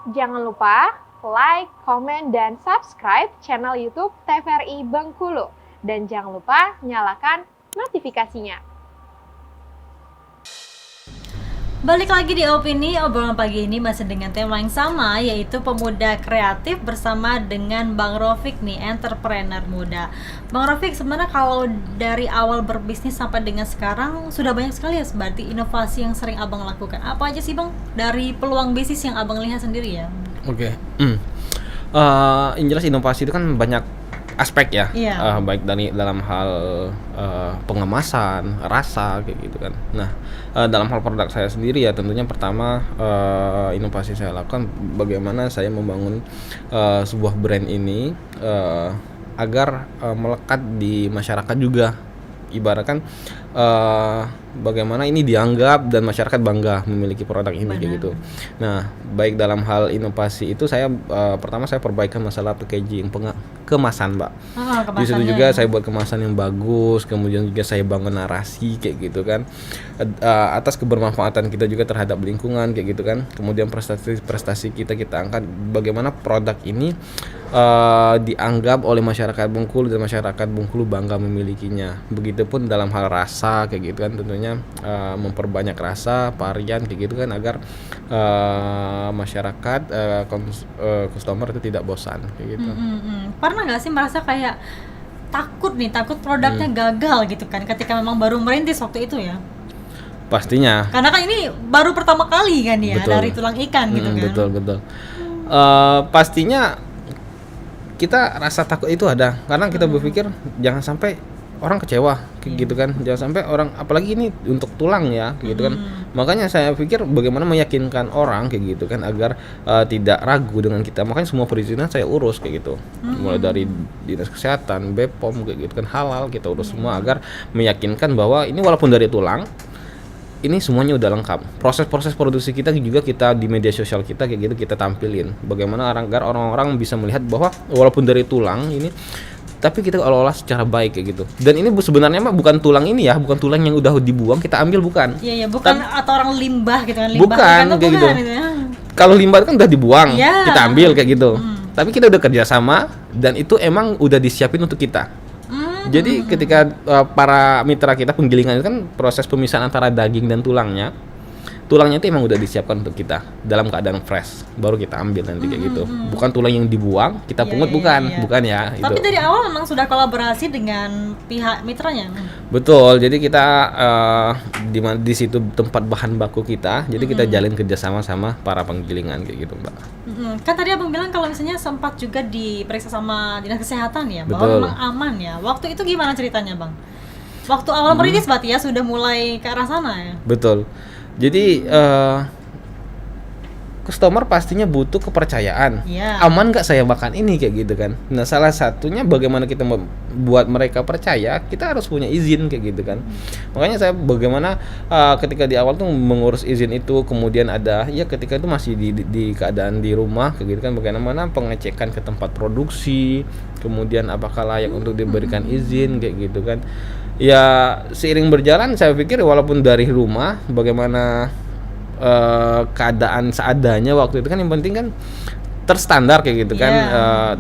Jangan lupa like, komen, dan subscribe channel YouTube TVRI Bengkulu. Dan jangan lupa nyalakan notifikasinya. Balik lagi di Opini, obrolan pagi ini masih dengan tema yang sama, yaitu pemuda kreatif bersama dengan Bang Rofik nih, entrepreneur muda. Bang Rofik, sebenarnya kalau dari awal berbisnis sampai dengan sekarang sudah banyak sekali ya berarti inovasi yang sering Abang lakukan. Apa aja sih Bang dari peluang bisnis yang Abang lihat sendiri ya? Oke. Yang jelas inovasi itu kan banyak aspek ya, baik dari dalam hal pengemasan, rasa kayak gitu kan. Nah, dalam hal produk saya sendiri ya tentunya pertama inovasi saya lakukan bagaimana saya membangun sebuah brand ini agar melekat di masyarakat juga. Ibaratkan bagaimana ini dianggap dan masyarakat bangga memiliki produk ini kayak gitu. Nah, baik dalam hal inovasi itu saya pertama saya perbaikan masalah packaging, kemasan, Mbak. Di situ juga saya buat kemasan yang bagus, kemudian juga saya bangun narasi kayak gitu kan. Atas kebermanfaatan kita juga terhadap lingkungan kayak gitu kan. Kemudian prestasi kita angkat bagaimana produk ini dianggap oleh masyarakat Bengkulu dan masyarakat Bengkulu bangga memilikinya. Begitupun dalam hal rasa kayak gitu kan, tentunya memperbanyak rasa varian kayak gitu kan agar masyarakat customer itu tidak bosan kayak gitu. Pernah nggak sih merasa kayak takut produknya gagal gitu kan ketika memang baru merintis waktu itu ya? Pastinya. Karena kan ini baru pertama kali kan ya, betul. Dari tulang ikan gitu kan. Betul. Pastinya kita rasa takut itu ada karena kita berpikir jangan sampai orang kecewa kayak gitu kan, jangan sampai orang, apalagi ini untuk tulang ya kayak gitu kan. Makanya saya pikir bagaimana meyakinkan orang kayak gitu kan agar tidak ragu dengan kita. Makanya semua perizinan saya urus kayak gitu, mulai dari dinas kesehatan, BPOM kayak gitu kan, halal kita urus semua agar meyakinkan bahwa ini walaupun dari tulang ini semuanya udah lengkap. Proses produksi kita juga kita di media sosial kita kayak gitu kita tampilin bagaimana agar orang-orang bisa melihat bahwa walaupun dari tulang ini tapi kita olah secara baik kayak gitu. Dan ini sebenarnya mah bukan tulang ini ya, bukan tulang yang udah dibuang kita ambil, bukan. Iya, bukan atau orang limbah gitu kan, limbah bukan kayak gitu. Kalau limbah kan udah dibuang, kita ambil kayak gitu. Tapi kita udah kerjasama dan itu emang udah disiapin untuk kita. Jadi ketika para mitra kita penggilingan itu kan proses pemisahan antara daging dan tulangnya itu emang udah disiapkan untuk kita dalam keadaan fresh, baru kita ambil nanti kayak gitu. Bukan tulang yang dibuang kita pungut, bukan ya. Tapi dari awal memang sudah kolaborasi dengan pihak mitranya. Betul, jadi kita di situ tempat bahan baku kita, jadi kita jalin kerjasama sama para penggilingan kayak gitu, Mbak. Kan tadi Abang bilang kalau misalnya sempat juga diperiksa sama dinas kesehatan ya, Betul. bahwa memang aman ya. Waktu itu gimana ceritanya Bang? Waktu awal merintis berarti ya sudah mulai ke arah sana ya? Betul. Jadi customer pastinya butuh kepercayaan. Aman nggak saya makan ini kayak gitu kan. Nah, salah satunya bagaimana kita membuat mereka percaya, kita harus punya izin kayak gitu kan. Makanya saya bagaimana ketika di awal tuh mengurus izin itu, kemudian ada ya ketika itu masih di keadaan di rumah kayak gitu kan, bagaimana pengecekan ke tempat produksi, kemudian apakah layak untuk diberikan izin kayak gitu kan. Ya seiring berjalan saya pikir walaupun dari rumah bagaimana keadaan seadanya waktu itu kan, yang penting kan terstandar kayak gitu kan,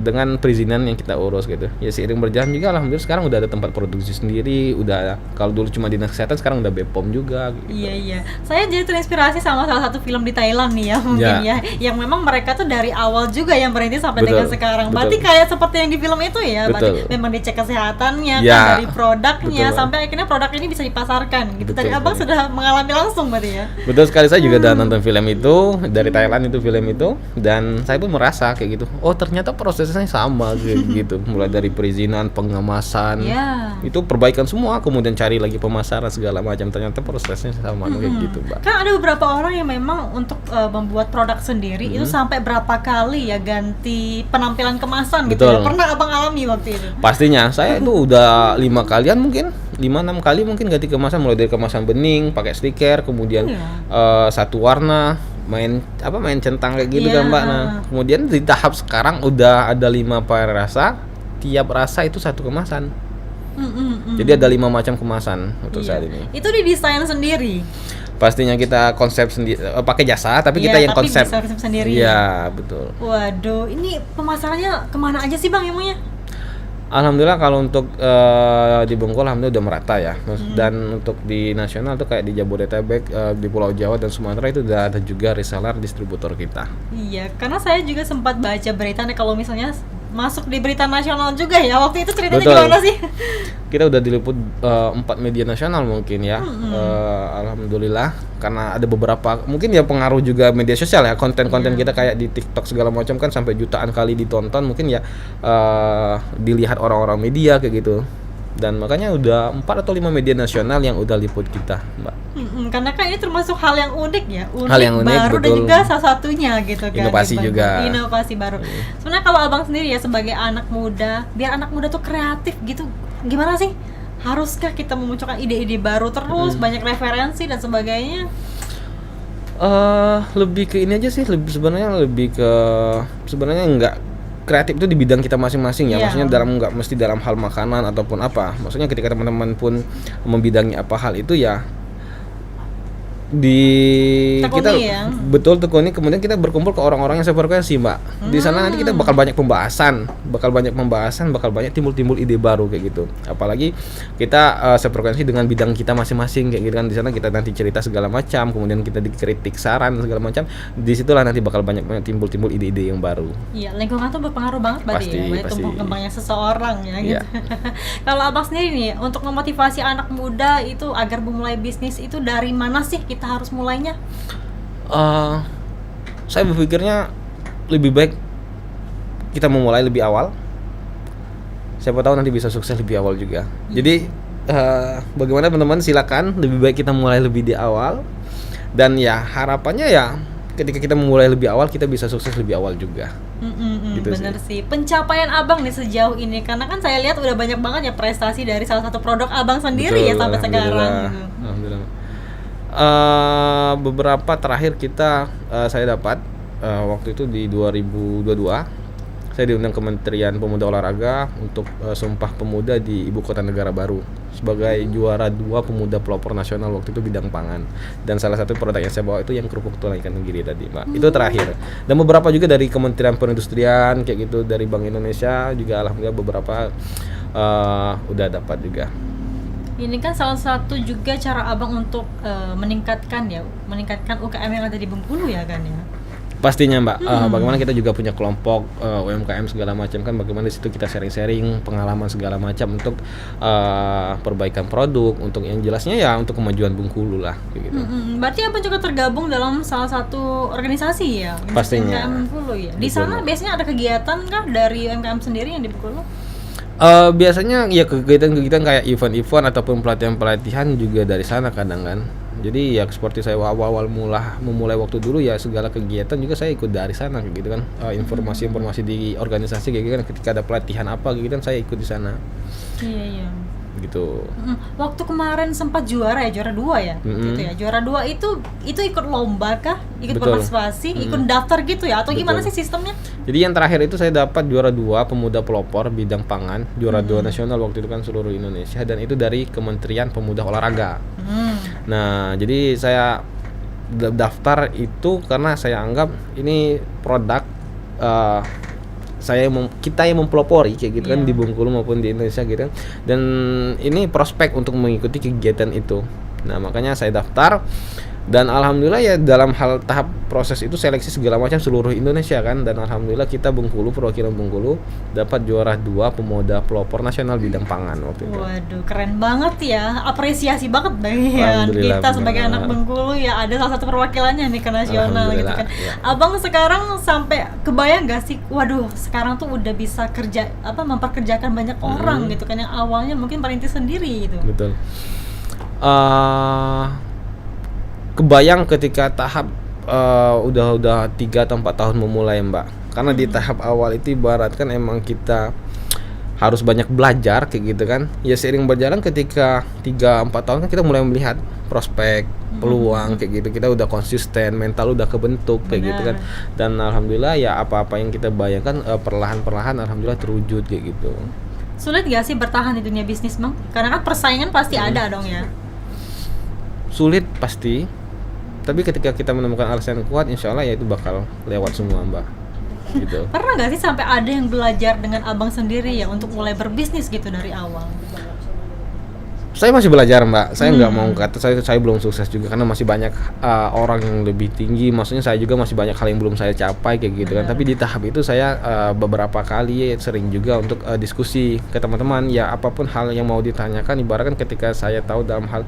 dengan perizinan yang kita urus gitu. Ya seiring berjalan juga alhamdulillah sekarang udah ada tempat produksi sendiri, udah kalau dulu cuma dinas kesehatan sekarang udah BPOM juga gitu. Iya. Saya jadi terinspirasi sama salah satu film di Thailand nih ya mungkin ya, yang memang mereka tuh dari awal juga yang berhenti sampai dengan sekarang. Berarti kayak seperti yang di film itu ya, berarti memang dicek kesehatannya kan dari produknya sampai akhirnya produk ini bisa dipasarkan gitu. Tadi Abang sudah mengalami langsung berarti ya. Betul sekali, saya juga udah nonton film itu dari Thailand itu film itu, dan saya merasa kayak gitu, oh ternyata prosesnya sama kayak gitu, mulai dari perizinan, pengemasan, itu perbaikan semua, kemudian cari lagi pemasaran segala macam, ternyata prosesnya sama kayak gitu, Mbak. Kan ada beberapa orang yang memang untuk membuat produk sendiri itu sampai berapa kali ya ganti penampilan kemasan gitu ya. Pernah Abang alami waktu itu? Pastinya, saya itu udah 5 kalian mungkin 5-6 kali mungkin ganti kemasan, mulai dari kemasan bening pakai stiker, kemudian satu warna, main centang kayak gitu kan, Mbak. Nah, kemudian di tahap sekarang udah ada 5 varian rasa, tiap rasa itu satu kemasan. Jadi ada 5 macam kemasan untuk saat ini. Itu didesain sendiri? pastinya kita konsep sendiri, pakai jasa, tapi kita yang tapi konsep. bisa konsep sendiri. Iya, betul. Waduh, ini pemasarannya kemana aja sih Bang emangnya? Alhamdulillah kalau untuk di Bengkulu alhamdulillah udah merata ya. Dan untuk di nasional tuh kayak di Jabodetabek, di Pulau Jawa dan Sumatera itu udah ada juga reseller distributor kita. Iya, karena saya juga sempat baca berita nih kalau misalnya masuk di berita nasional juga ya. Waktu itu ceritanya Betul. gimana sih? Kita udah diliput 4 media nasional mungkin ya. Alhamdulillah karena ada beberapa mungkin ya pengaruh juga media sosial ya, konten-konten kita kayak di TikTok segala macam kan sampai jutaan kali ditonton, mungkin ya dilihat orang-orang media kayak gitu. Dan makanya udah 4 atau 5 media nasional yang udah liput kita, Mbak. Karena kan ini termasuk hal yang unik ya, Hal yang unik, baru dan betul. juga salah satunya gitu kan. Inovasi juga. Inovasi baru. Sebenarnya kalau abang sendiri ya sebagai anak muda, biar anak muda tuh kreatif gitu, gimana sih? Haruskah kita memunculkan ide-ide baru terus, banyak referensi dan sebagainya? Lebih ke ini aja sih, sebenarnya enggak kreatif itu di bidang kita masing-masing ya. Iya. Maksudnya nggak mesti dalam hal makanan ataupun apa. Maksudnya ketika teman-teman pun membidangi apa hal itu ya Tekuni kita ya. betul tekuni, kemudian kita berkumpul ke orang-orang yang sefrekuensi, Mbak. Di sana nanti kita bakal banyak pembahasan, bakal banyak timbul ide baru kayak gitu. Apalagi kita sefrekuensi dengan bidang kita masing-masing kayak gitu kan. Di sana kita nanti cerita segala macam, kemudian kita dikritik saran segala macam. Disitulah nanti bakal banyak timbul ide-ide yang baru. Iya, lingkungan tuh berpengaruh banget berarti ya, Pasti. tumbuh kembangnya seseorang ya gitu. Iya. Kalau abang sendiri nih, untuk memotivasi anak muda itu agar memulai bisnis itu dari mana sih kita harus mulainya? Saya berpikirnya lebih baik kita memulai lebih awal. Siapa tahu nanti bisa sukses lebih awal juga. Jadi bagaimana teman-teman, silakan lebih baik kita mulai lebih di awal. Dan ya harapannya ya ketika kita memulai lebih awal kita bisa sukses lebih awal juga. Gitu Bener sih. Pencapaian abang nih sejauh ini, karena kan saya lihat udah banyak banget ya prestasi dari salah satu produk abang sendiri. Betul, ya sampai sekarang gitu. Alhamdulillah. Beberapa terakhir saya dapat waktu itu di 2022 saya diundang Kementerian Pemuda Olahraga untuk Sumpah Pemuda di Ibu Kota Negara Baru sebagai juara 2 pemuda pelopor nasional waktu itu bidang pangan. Dan salah satu produk yang saya bawa itu yang kerupuk tulang ikan tenggiri tadi, Mbak. Itu terakhir. Dan beberapa juga dari Kementerian Perindustrian kayak gitu, dari Bank Indonesia juga alhamdulillah beberapa udah dapat juga. Ini kan salah satu juga cara abang untuk meningkatkan UKM yang ada di Bengkulu ya kan ya. Pastinya, Mbak. Bagaimana kita juga punya kelompok UMKM segala macam kan, bagaimana di situ kita sharing-sharing pengalaman segala macam untuk perbaikan produk, untuk yang jelasnya ya untuk kemajuan Bengkulu lah kayak gitu. Berarti abang juga tergabung dalam salah satu organisasi ya? Pastinya. UMKM Bengkulu ya. Di Betul. sana biasanya ada kegiatan kah dari UMKM sendiri yang di Bengkulu? Biasanya ya kegiatan-kegiatan kayak event-event ataupun pelatihan-pelatihan juga dari sana kadang kan. Jadi ya seperti saya awal memulai waktu dulu ya segala kegiatan juga saya ikut dari sana kayak gitu kan. Informasi-informasi di organisasi kayak gitu kan, ketika ada pelatihan apa gitu kan saya ikut di sana. Iya. Gitu. Waktu kemarin sempat juara 2 ya, gitu ya. Juara 2 itu ikut lomba kah? Ikut Betul. partisipasi, ikut daftar gitu ya? Atau gimana Betul. sih sistemnya? Jadi yang terakhir itu saya dapat juara 2 pemuda pelopor bidang pangan, juara 2 nasional waktu itu kan seluruh Indonesia, dan itu dari Kementerian Pemuda Olahraga. Nah, jadi saya daftar itu karena saya anggap ini produk kita yang mempelopori kayak gitu kan di Bengkulu maupun di Indonesia gitu kan. Dan ini prospek untuk mengikuti kegiatan itu. Nah, makanya saya daftar. Dan alhamdulillah ya dalam hal tahap proses itu seleksi segala macam seluruh Indonesia kan, dan alhamdulillah kita Bengkulu, perwakilan Bengkulu dapat juara 2 pemuda pelopor nasional bidang pangan waktu itu. Waduh, keren banget ya. Apresiasi banget deh ya Alhamdulillah, kita sebagai benar. anak Bengkulu ya ada salah satu perwakilannya nih ke nasional gitu kan. Alhamdulillah, ya. Abang sekarang sampai kebayang gak sih? Waduh, sekarang tuh udah bisa memperkerjakan banyak orang gitu kan, yang awalnya mungkin perintis sendiri gitu. Betul. Kebayang ketika tahap udah 3 atau 4 tahun memulai, Mbak. Karena di tahap awal itu ibaratkan emang kita harus banyak belajar kayak gitu kan. Ya seiring berjalan ketika 3-4 tahun kan kita mulai melihat prospek, peluang kayak gitu. Kita udah konsisten, mental udah kebentuk kayak gitu kan. Dan alhamdulillah ya apa-apa yang kita bayangkan perlahan-perlahan alhamdulillah terwujud kayak gitu. Sulit gak sih bertahan di dunia bisnis, Bang? Karena kan persaingan pasti ada dong ya. Sulit pasti, Tapi ketika kita menemukan alasan yang kuat, insya Allah ya itu bakal lewat semua Mbak. Gitu. Pernah nggak sih sampai ada yang belajar dengan abang sendiri ya untuk mulai berbisnis gitu dari awal? Saya masih belajar Mbak, saya nggak mau kata saya belum sukses juga karena masih banyak orang yang lebih tinggi, maksudnya saya juga masih banyak hal yang belum saya capai kayak gitu kan. Tapi di tahap itu saya beberapa kali sering juga untuk diskusi ke teman-teman ya, apapun hal yang mau ditanyakan, ibaratkan ketika saya tahu dalam hal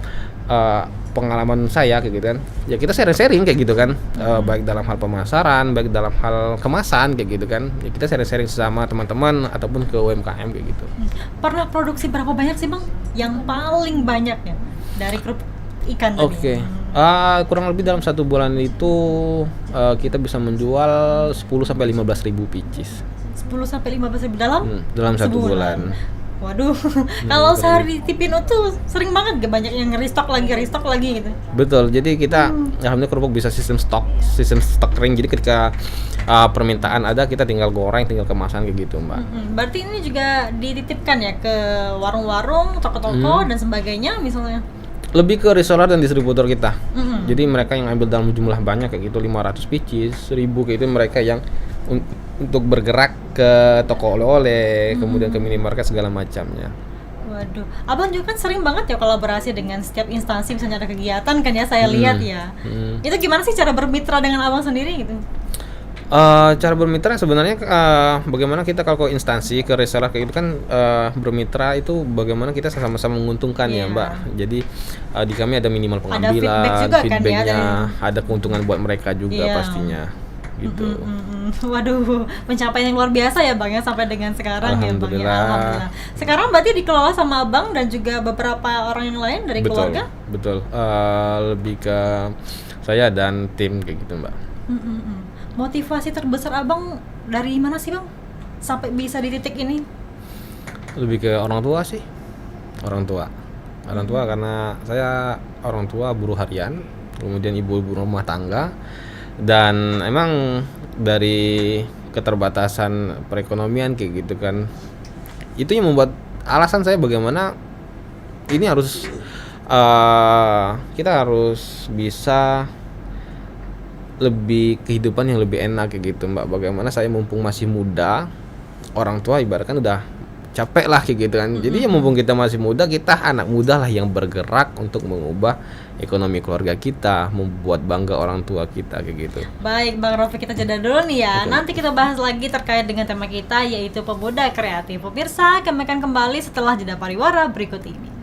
pengalaman saya kayak gitu kan, ya kita sharing-sharing kayak gitu kan, baik dalam hal pemasaran, baik dalam hal kemasan kayak gitu kan, ya kita sharing-sharing sesama teman-teman ataupun ke UMKM kayak gitu. Pernah produksi berapa banyak sih bang? Yang paling banyak ya dari kerupuk ikan tadi? Oke. Kurang lebih dalam 1 bulan itu kita bisa menjual 10-15 ribu pieces 10-15 ribu dalam dalam 1 sebulan. bulan. Waduh, kalau sehari di Tipino tuh sering banget gak banyak yang restock lagi gitu. Betul. Jadi kita alhamdulillah kerupuk bisa sistem stok kering. Jadi ketika permintaan ada, kita tinggal goreng, tinggal kemasan kayak gitu, Mbak. Berarti ini juga dititipkan ya ke warung-warung, toko-toko dan sebagainya misalnya. Lebih ke reseller dan distributor kita. Jadi mereka yang ambil dalam jumlah banyak kayak gitu 500 pieces, 1000 kayak itu, mereka yang untuk bergerak ke toko oleh-oleh, kemudian ke minimarket segala macamnya. Waduh, abang juga kan sering banget ya kolaborasi dengan setiap instansi, misalnya ada kegiatan kan ya saya lihat ya. Itu gimana sih cara bermitra dengan abang sendiri gitu? Cara bermitra sebenarnya bagaimana kita kalau ke instansi, ke reseller kayak gitu kan, bermitra itu bagaimana kita sama-sama menguntungkan ya Mbak. Jadi di kami ada minimal pengambilan, feedbacknya, ada keuntungan buat mereka juga pastinya gitu. Waduh, pencapaian yang luar biasa ya Bang ya sampai dengan sekarang ya Bang ya. Alhamdulillah. Sekarang berarti dikelola sama Abang dan juga beberapa orang yang lain dari keluarga? Betul. Lebih ke saya dan tim kayak gitu Mbak. Motivasi terbesar Abang dari mana sih Bang sampai bisa di titik ini? Lebih ke orang tua sih. Orang tua karena saya orang tua buruh harian, kemudian ibu rumah tangga, dan emang dari keterbatasan perekonomian kayak gitu kan, itu yang membuat alasan saya bagaimana ini harus kita harus bisa lebih kehidupan yang lebih enak kayak gitu Mbak. Bagaimana saya mumpung masih muda, orang tua ibaratkan udah capek lah kayak gitu kan. Jadi ya mumpung kita masih muda, kita anak muda lah yang bergerak untuk mengubah ekonomi keluarga kita, membuat bangga orang tua kita kayak gitu. Baik Bang Rofiq, kita jeda dulu nih ya. Betul. Nanti kita bahas lagi terkait dengan tema kita yaitu pemuda kreatif. Pemirsa, kami akan kembali setelah jeda pariwara berikut ini.